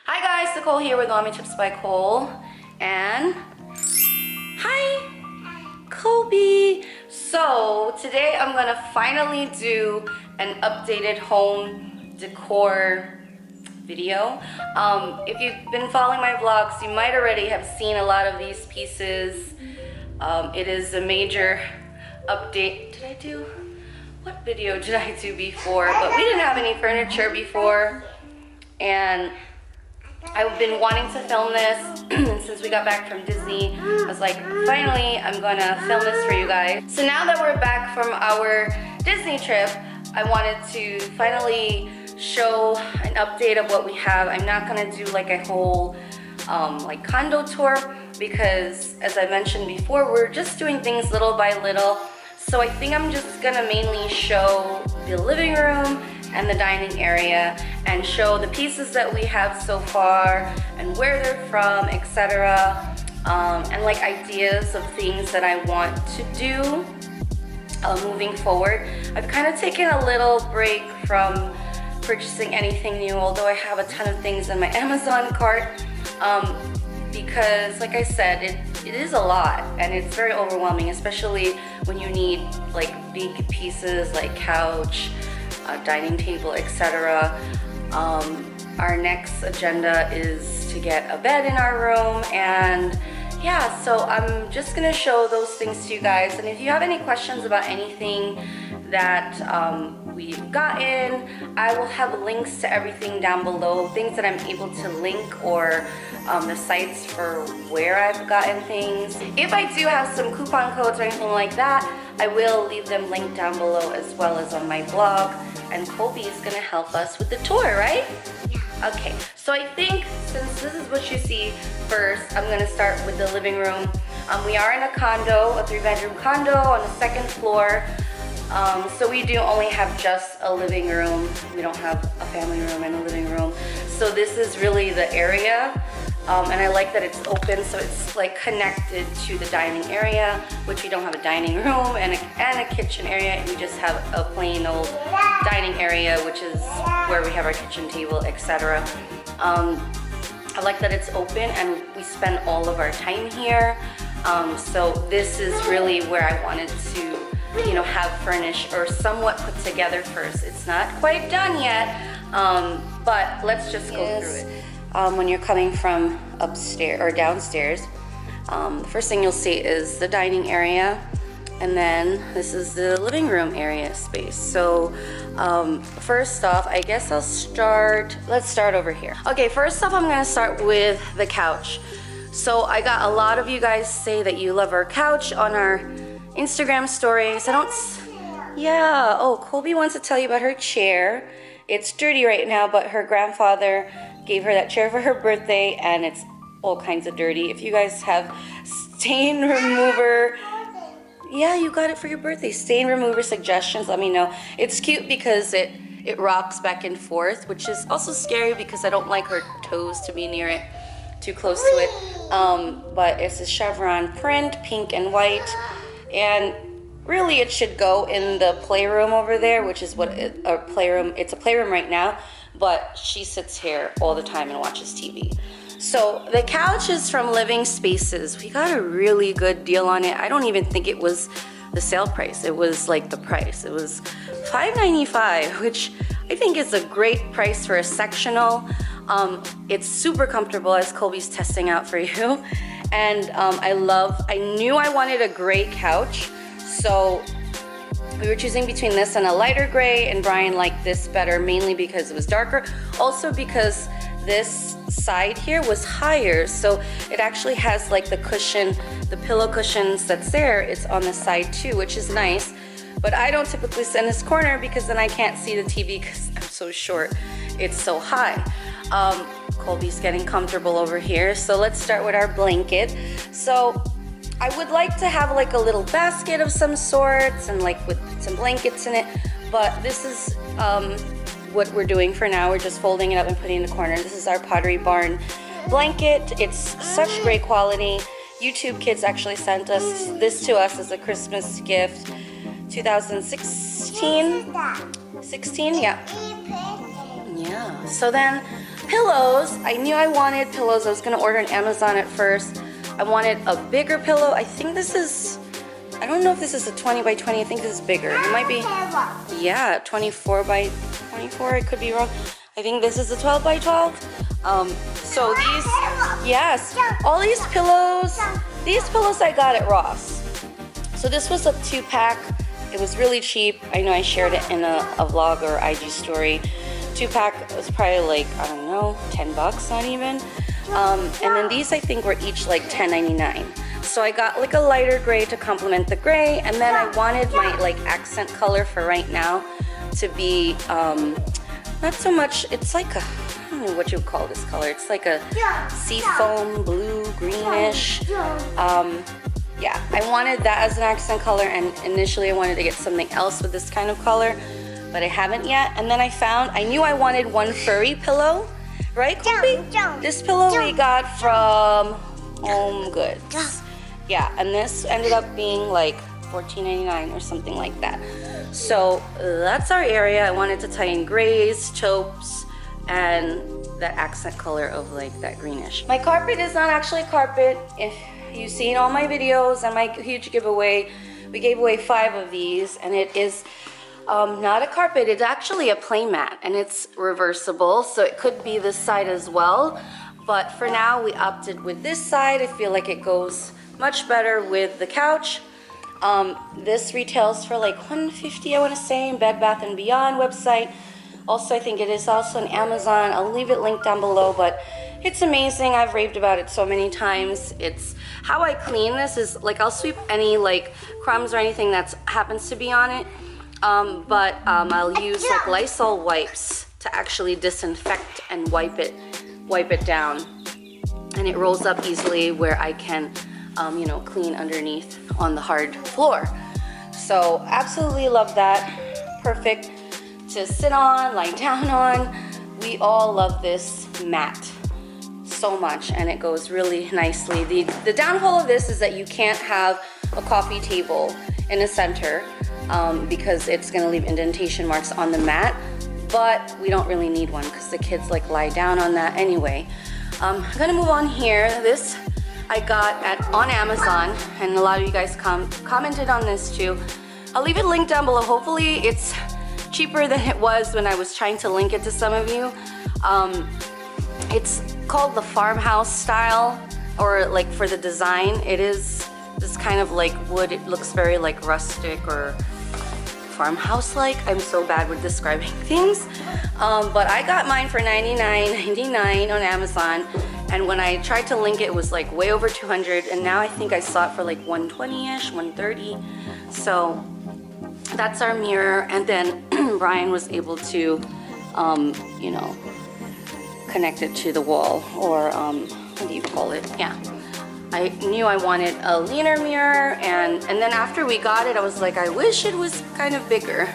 Hi guys, Nicole here with Mommy Tips by Cole. And hi, Colby. So today I'm gonna finally do an updated home decor video. If you've been following my vlogs, you might already have seen a lot of these pieces. It is a major update. What video did I do before? But we didn't have any furniture before, and I've been wanting to film this since we got back from Disney. I was like, finally, I'm gonna film this for you guys. So now that we're back from our Disney trip, I wanted to finally show an update of what we have. I'm not gonna do like a whole like condo tour because, as I mentioned before, we're just doing things little by little. So I think I'm just gonna mainly show the living room and the dining area and show the pieces that we have so far and where they're from, etc. And like ideas of things that I want to do moving forward. I've kind of taken a little break from purchasing anything new, although I have a ton of things in my Amazon cart, because like I said, it is a lot and it's very overwhelming, especially when you need like big pieces like couch, dining table, etc. Our next agenda is to get a bed in our room, and yeah, so I'm just gonna show those things to you guys. And if you have any questions about anything that we've gotten, I will have links to everything down below, things that I'm able to link, or the sites for where I've gotten things. If I do have some coupon codes or anything like that, I will leave them linked down below as well as on my blog. And Colby is gonna help us with the tour, right? Yeah. Okay, so I think since this is what you see first, I'm gonna start with the living room. We are in a condo, a 3-bedroom condo on the 2nd floor. So we do only have just a living room. We don't have a family room and a living room. So this is really the area. And I like that it's open, so it's like connected to the dining area, which we don't have a dining room and a kitchen area. We just have a plain old dining area, which is where we have our kitchen table, etc. I like that it's open and we spend all of our time here. So this is really where I wanted to, you know, have furnished or somewhat put together first. It's not quite done yet, but let's just go through it. When you're coming from upstairs or downstairs, the first thing you'll see is the dining area, and then this is the living room area space. So first off, I guess let's start over here. Okay, first off, I'm gonna start with the couch. So I got a lot of you guys say that you love our couch on our Instagram stories. Yeah, oh, Colby wants to tell you about her chair. It's dirty right now, but her grandfather gave her that chair for her birthday, and it's all kinds of dirty. If you guys have stain remover, yeah, you got it for your birthday. Stain remover suggestions, let me know. It's cute because it rocks back and forth, which is also scary because I don't like her toes to be near it, too close to it. But it's a chevron print, pink and white, and really it should go in the playroom over there, which is what it's a playroom right now, but she sits here all the time and watches TV. So the couch is from Living Spaces. We got a really good deal on it. I don't even think it was the sale price. It was like the price. It was $5.95, which I think is a great price for a sectional. It's super comfortable, as Colby's testing out for you. And I knew I wanted a gray couch. So we were choosing between this and a lighter gray, and Brian liked this better mainly because it was darker. Also because this side here was higher, so it actually has like the cushion, the pillow cushions that's there, it's on the side too, which is nice. But I don't typically sit in this corner because then I can't see the TV because I'm so short. It's so high. Colby's getting comfortable over here. So let's start with our blanket. So I would like to have like a little basket of some sorts and like with some blankets in it, but this is what we're doing for now. We're just folding it up and putting it in the corner. This is our Pottery Barn blanket. It's such great quality. YouTube Kids actually sent us this to us as a Christmas gift, 2016. 16, yeah. Yeah. So then Pillows. I knew I wanted pillows. I was gonna order on Amazon at first. I wanted a bigger pillow. I think this is, I don't know if this is a 20 by 20. I think this is bigger. It might be, yeah, 24 by 24. I could be wrong. I think this is a 12 by 12. So these, yes, all these pillows I got at Ross. So this was a 2-pack. It was really cheap. I know I shared it in a vlog or IG story. 2-pack was probably like, I don't know, 10 bucks, not even. And then these I think were each like $10.99. So I got like a lighter gray to complement the gray, and then I wanted my like accent color for right now to be not so much, it's like a, I don't know what you would call this color. It's like a seafoam blue, greenish. Yeah, I wanted that as an accent color, and initially I wanted to get something else with this kind of color, but I haven't yet. And then I knew I wanted one furry pillow, right, Colby? This pillow we got from HomeGoods. Yeah, and this ended up being like $14.99 or something like that. So that's our area. I wanted to tie in grays, taupes, and that accent color of like that greenish. My carpet is not actually carpet. If you've seen all my videos and my huge giveaway, we gave away 5 of these, and it is not a carpet. It's actually a playmat, and it's reversible, so it could be this side as well. But for now, we opted with this side. I feel like it goes much better with the couch. This retails for like $150, I want to say, in Bed Bath & Beyond website. Also, I think it is also on Amazon. I'll leave it linked down below, but it's amazing. I've raved about it so many times. It's how I clean this is like I'll sweep any like crumbs or anything that happens to be on it. But I'll use like Lysol wipes to actually disinfect and wipe it down, and it rolls up easily where I can you know, clean underneath on the hard floor. So absolutely love that. Perfect to sit on, lie down on. We all love this mat so much, and it goes really nicely. The downfall of this is that you can't have a coffee table in the center because it's gonna leave indentation marks on the mat, but we don't really need one because the kids like lie down on that anyway. I'm gonna move on here. This I got on Amazon, and a lot of you guys commented on this too. I'll leave it linked down below. Hopefully it's cheaper than it was when I was trying to link it to some of you. It's called the farmhouse style, or like for the design, it is this kind of like wood. It looks very like rustic or farmhouse-like. I'm so bad with describing things. But I got mine for $99.99 on Amazon. And when I tried to link it, it was like way over 200, and now I think I saw it for like 120-ish, 130. So that's our mirror. And then Brian was able to, you know, connect it to the wall, or what do you call it? Yeah. I knew I wanted a leaner mirror, and then after we got it, I was like, I wish it was kind of bigger,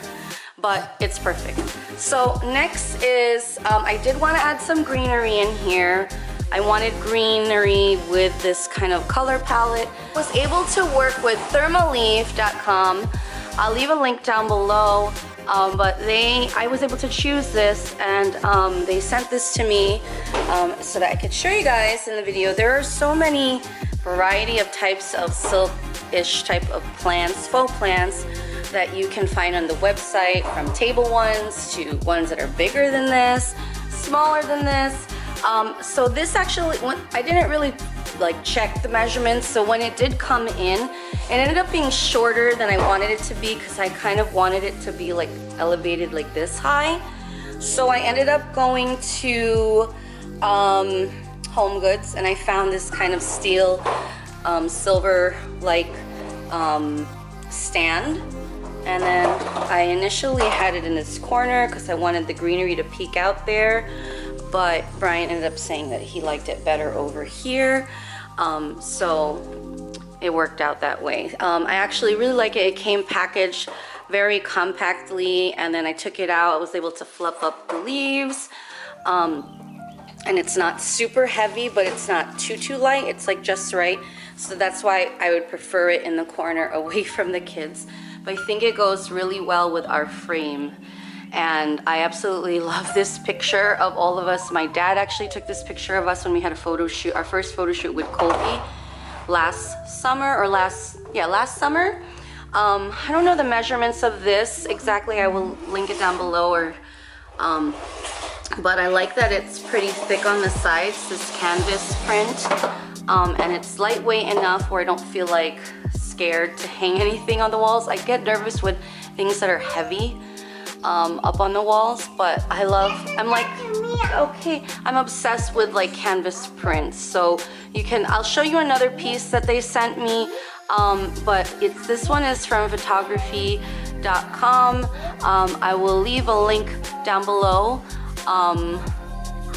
but it's perfect. So next is, I did want to add some greenery in here. I wanted greenery with this kind of color palette. I was able to work with thermaleaf.com. I'll leave a link down below, but I was able to choose this, and they sent this to me so that I could show you guys in the video. There are so many variety of types of silk-ish type of plants, faux plants, that you can find on the website, from table ones to ones that are bigger than this, smaller than this. So this actually, I didn't really like check the measurements, so when it did come in, it ended up being shorter than I wanted it to be, because I kind of wanted it to be like elevated like this high. So I ended up going to HomeGoods, and I found this kind of steel silver like stand, and then I initially had it in this corner because I wanted the greenery to peek out there, but Brian ended up saying that he liked it better over here, so it worked out that way. I actually really like it. It came packaged very compactly, and then I took it out. I was able to fluff up the leaves, and it's not super heavy, but it's not too light. It's like just right, so that's why I would prefer it in the corner away from the kids. But I think it goes really well with our frame. And I absolutely love this picture of all of us. My dad actually took this picture of us when we had a photo shoot, our first photo shoot with Colby last summer. I don't know the measurements of this exactly. I will link it down below, or but I like that it's pretty thick on the sides, this canvas print, and it's lightweight enough where I don't feel like scared to hang anything on the walls. I get nervous with things that are heavy up on the walls, but I'm obsessed with like canvas prints. So I'll show you another piece that they sent me, but this one is from photography.com. I will leave a link down below.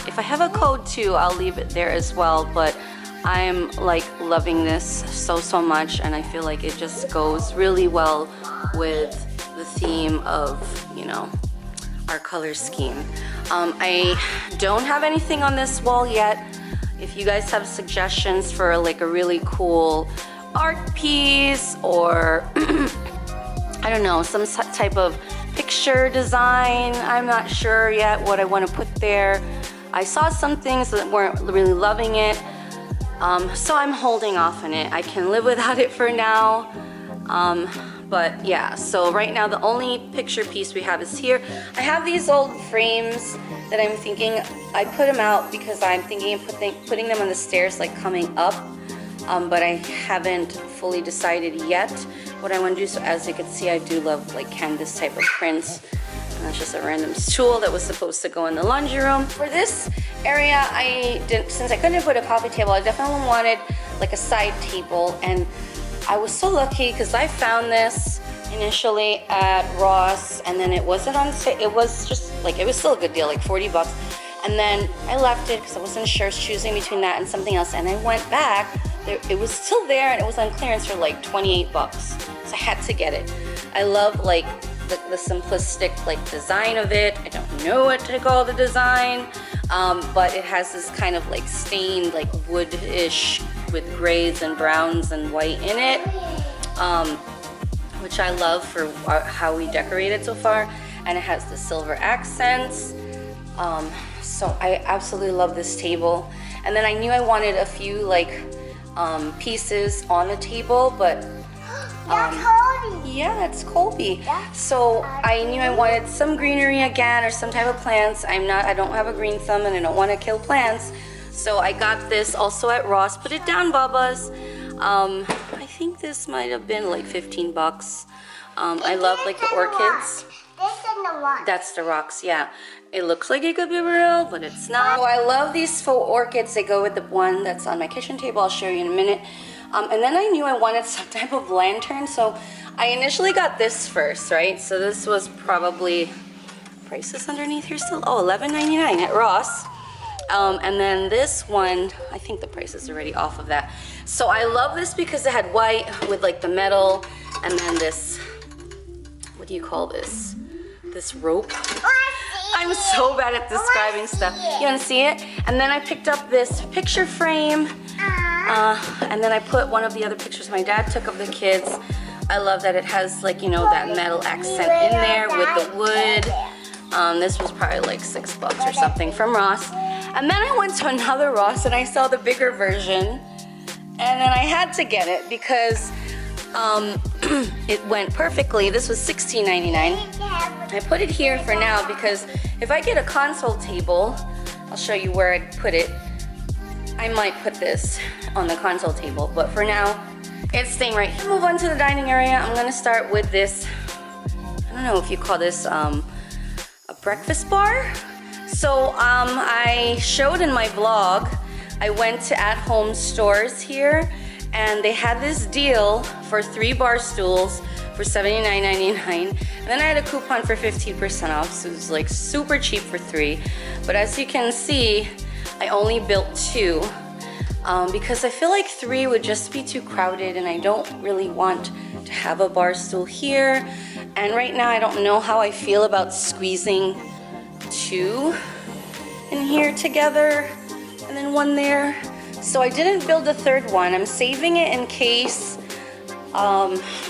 If I have a code too, I'll leave it there as well, but I'm like loving this so much, and I feel like it just goes really well with the theme of, you know, our color scheme. I don't have anything on this wall yet. If you guys have suggestions for like a really cool art piece, or I don't know, some type of picture design, I'm not sure yet what I want to put there. I saw some things that weren't really loving it, so I'm holding off on it. I can live without it for now. But yeah, so right now the only picture piece we have is here. I have these old frames that I'm thinking, I put them out because I'm thinking of putting them on the stairs, like coming up, but I haven't fully decided yet what I want to do. So as you can see, I do love like canvas type of prints. And that's just a random stool that was supposed to go in the laundry room. For this area, since I couldn't put a coffee table, I definitely wanted like a side table, and I was so lucky because I found this initially at Ross, and then it wasn't on sale. It was just like, it was still a good deal, like 40 bucks. And then I left it because I wasn't sure, choosing between that and something else. And I went back, it was still there, and it was on clearance for like 28 bucks. So I had to get it. I love like the simplistic like design of it. I don't know what to call the design, but it has this kind of like stained like wood-ish with grays and browns and white in it, which I love for how we decorated so far. And it has the silver accents, so I absolutely love this table. And then I knew I wanted a few like pieces on the table, but yeah, it's Colby. So I knew I wanted some greenery again, or some type of plants. I don't have a green thumb, and I don't want to kill plants. So I got this also at Ross. Put it down, Bubba's. I think this might have been like 15 bucks. I love like the orchids. That's the rocks, yeah. It looks like it could be real, but it's not. So I love these faux orchids. They go with the one that's on my kitchen table. I'll show you in a minute. And then I knew I wanted some type of lantern, so I initially got this first, right? So this was probably, prices underneath here still? Oh, $11.99 at Ross. And then this one, I think the price is already off of that. So I love this because it had white with like the metal, and then this, what do you call this? This rope. I'm so bad at describing stuff. You want to see it? And then I picked up this picture frame, and then I put one of the other pictures my dad took of the kids. I love that it has like, you know, that metal accent in there with the wood. This was probably like $6 or something from Ross. And then I went to another Ross and I saw the bigger version, and then I had to get it because it went perfectly. This was $16.99. I put it here for now because if I get a console table, I'll show you where I'd put it. I might put this on the console table, but for now, it's staying right here. Move on to the dining area. I'm gonna start with this, I don't know if you call this a breakfast bar. So I showed in my vlog, I went to at-home stores here, and they had this deal for 3 bar stools for $79.99. And then I had a coupon for 15% off, so it was like super cheap for 3. But as you can see, I only built 2 because I feel like 3 would just be too crowded, and I don't really want to have a bar stool here. And right now I don't know how I feel about squeezing 2 in here together and then 1 there. So I didn't build a 3rd one. I'm saving it in case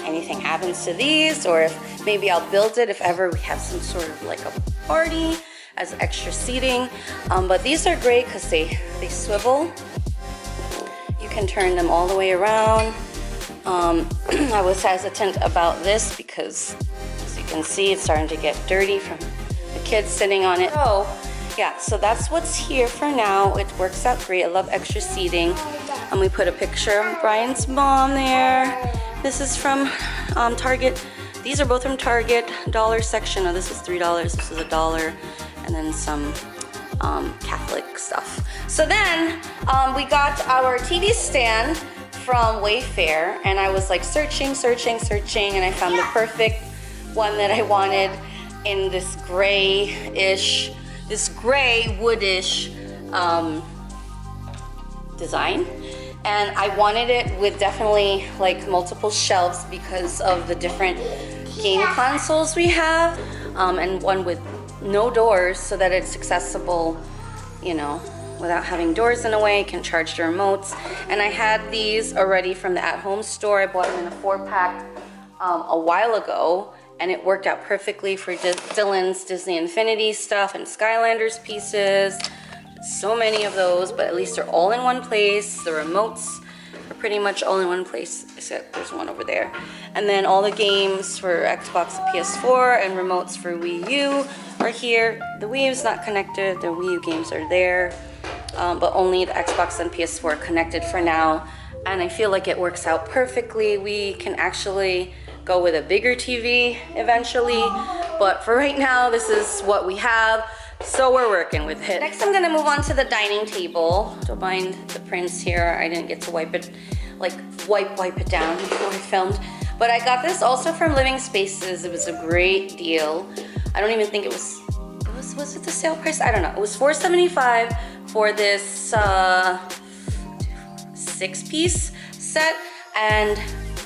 anything happens to these, or if Maybe I'll build it if ever we have some sort of like a party as extra seating. But these are great because they swivel. You can turn them all the way around. I was hesitant about this because, as you can see, it's starting to get dirty from the kids sitting on it. So yeah, so that's what's here for now. It works out great. I love extra seating. And we put a picture of Brian's mom there. This is from Target. These are both from Target dollar section. Oh, this is $3, this is $1, and then some Catholic stuff. So then we got our TV stand from Wayfair, and I was like searching, and I found the perfect one that I wanted in this grayish, this gray woodish design. And I wanted it with definitely like multiple shelves because of the different game consoles we have, and one with no doors so that it's accessible, you know, without having doors in the way. You can charge the remotes. And I had these already from the at-home store. I bought them in a 4-pack a while ago, and it worked out perfectly for Dylan's Disney Infinity stuff and Skylanders pieces. So many of those, but at least they're all in one place. The remotes are pretty much all in one place, except there's one over there. And then all the games for Xbox and PS4 and remotes for Wii U are here. The Wii U is not connected. The Wii U games are there, but only the Xbox and PS4 are connected for now. And I feel like it works out perfectly. We can actually go with a bigger TV eventually, but for right now, this is what we have. So we're working with it. Next, I'm gonna move on to the dining table. Don't mind the prints here. I didn't get to wipe it, like wipe it down before I filmed. But I got this also from Living Spaces. It was a great deal. I don't even think was it the sale price? I don't know. It was $4.75 for this 6-piece set, and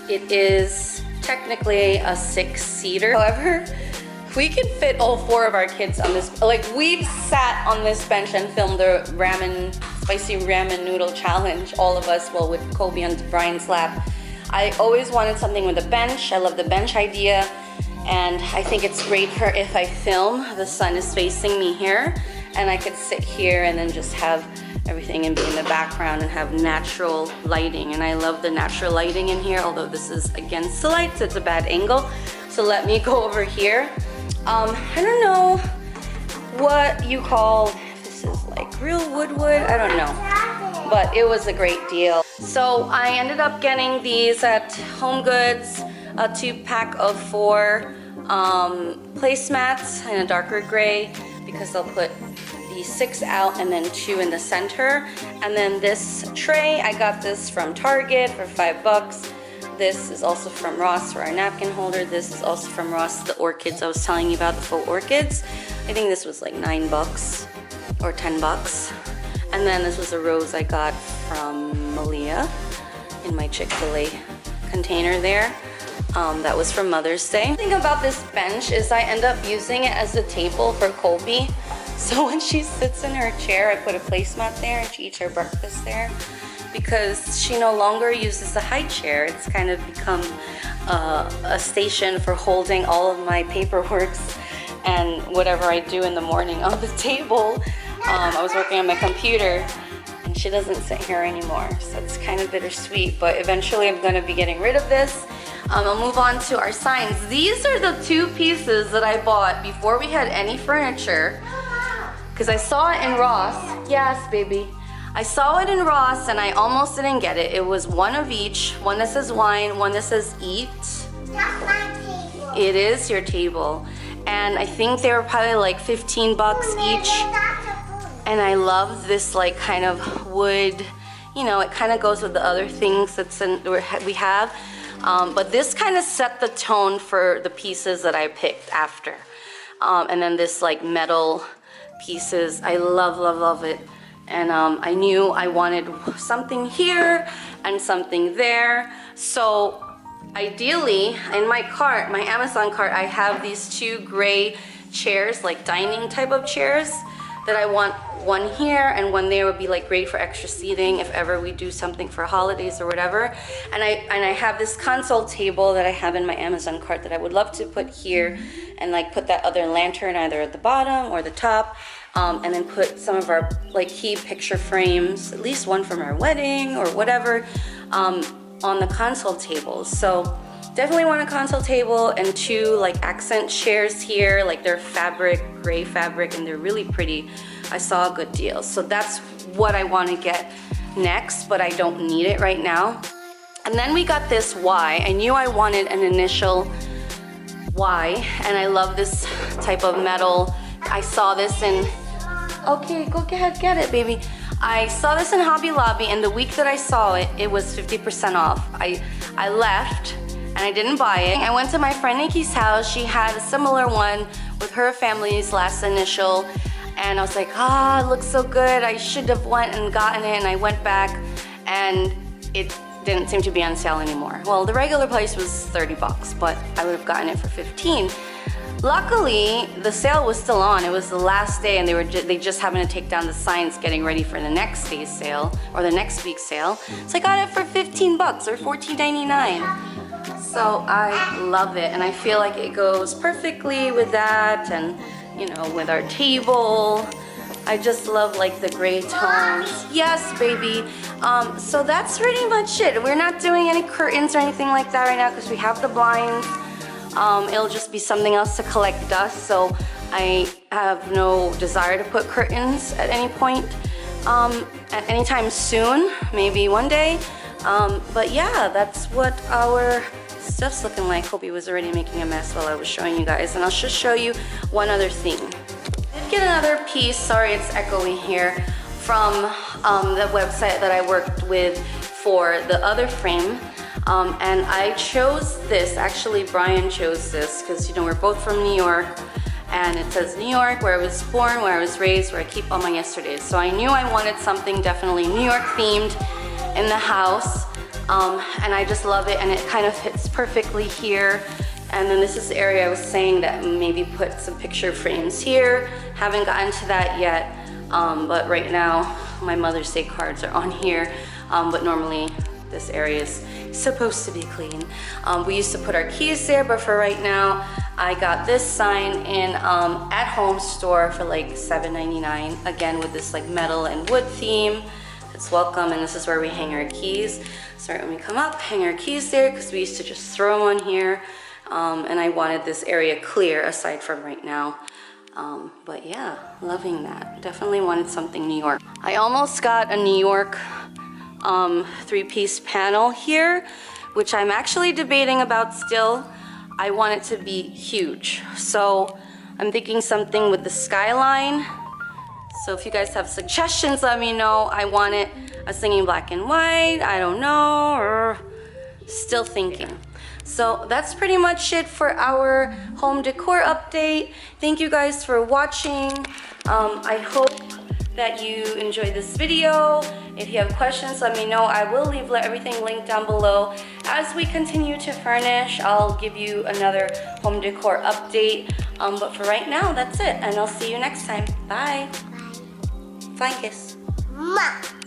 it is technically a 6-seater. However, we can fit all 4 of our kids on this. Like, we've sat on this bench and filmed the spicy ramen noodle challenge, all of us, well, with Colby on Brian's lap. I always wanted something with a bench. I love the bench idea, and I think it's great for if I film, the sun is facing me here, and I could sit here and then just have everything and be in the background and have natural lighting. And I love the natural lighting in here, although this is against the lights, it's a bad angle. So let me go over here. I don't know what you call, this is like real wood, I don't know, but it was a great deal. So I ended up getting these at HomeGoods, a 2-pack of 4 placemats in a darker gray, because they'll put the 6 out and then 2 in the center. And then this tray, I got this from Target for $5. This is also from Ross for our napkin holder. This is also from Ross, the orchids I was telling you about, the faux orchids. I think this was like $9 or $10. And then this was a rose I got from Malia in my Chick-fil-A container there. That was from Mother's Day. The thing about this bench is I end up using it as a table for Colby. So when she sits in her chair, I put a placemat there and she eats her breakfast there. Because she no longer uses the high chair. It's kind of become a station for holding all of my paperwork and whatever I do in the morning on the table. I was working on my computer, and she doesn't sit here anymore, so it's kind of bittersweet, but eventually I'm gonna be getting rid of this. I'll move on to our signs. These are the 2 pieces that I bought before we had any furniture, because I saw it in Ross. Yes, baby. I saw it in Ross and I almost didn't get it. It was 1 of each, one that says wine, one that says eat. That's my table. It is your table. And I think they were probably like $15 each. And I love this like kind of wood, you know, it kind of goes with the other things we have. But this kind of set the tone for the pieces that I picked after. And then this like metal pieces, I love it. And I knew I wanted something here and something there. So ideally, in my cart, my Amazon cart, I have these 2 gray chairs, like dining type of chairs that I want one here and one there would be like great for extra seating if ever we do something for holidays or whatever. And I have this console table that I have in my Amazon cart that I would love to put here and like put that other lantern either at the bottom or the top. And then put some of our like key picture frames, at least one from our wedding or whatever, on the console tables. So definitely want a console table and 2 like accent chairs here, like they're fabric, gray fabric, and they're really pretty. I saw a good deal. So that's what I want to get next, but I don't need it right now. And then we got this Y. I knew I wanted an initial Y, and I love this type of metal. I saw this in, okay, go ahead, get it, baby. I saw this in Hobby Lobby, and the week that I saw it, it was 50% off. I left, and I didn't buy it. I went to my friend Nikki's house. She had a similar one with her family's last initial, and I was like, ah, it looks so good. I should have went and gotten it, and I went back, and it didn't seem to be on sale anymore. Well, the regular price was 30 bucks, but I would have gotten it for 15. Luckily, the sale was still on. It was the last day, and they just happened to take down the signs getting ready for the next day's sale or the next week's sale. So I got it for 15 bucks or $14.99. So I love it, and I feel like it goes perfectly with that, and you know, with our table. I just love like the gray tones. Yes, baby. So that's pretty much it. We're not doing any curtains or anything like that right now because we have the blinds. It'll just be something else to collect dust, so I have no desire to put curtains at any point, at any time soon, maybe one day. But yeah, that's what our stuff's looking like. Colby was already making a mess while I was showing you guys, and I'll just show you one other thing. I did get another piece, sorry it's echoing here, from the website that I worked with for the other frame. And I chose this, actually Brian chose this because, you know, we're both from New York, and it says New York, where I was born, where I was raised, where I keep all my yesterdays. So I knew I wanted something definitely New York themed in the house, and I just love it, and it kind of fits perfectly here. And then this is the area I was saying that maybe put some picture frames here. Haven't gotten to that yet, but right now my Mother's Day cards are on here, but normally this area is supposed to be clean. We used to put our keys there, but for right now, I got this sign in At Home store for like $7.99. Again, with this like metal and wood theme. It's welcome, and this is where we hang our keys. So right when we come up, hang our keys there because we used to just throw them on here. And I wanted this area clear aside from right now. But yeah, loving that. Definitely wanted something New York. I almost got a New York 3-piece panel here, which I'm actually debating about still. I want it to be huge, so I'm thinking something with the skyline. So if you guys have suggestions, let me know. I want it a singing black and white, I don't know, or still thinking. So that's pretty much it for our home decor update. Thank you guys for watching. I hope that you enjoyed this video. If you have questions, let me know. I will leave everything linked down below. As we continue to furnish, I'll give you another home decor update. But for right now, that's it, and I'll see you next time. Bye. Bye. Flying kiss. Mwah.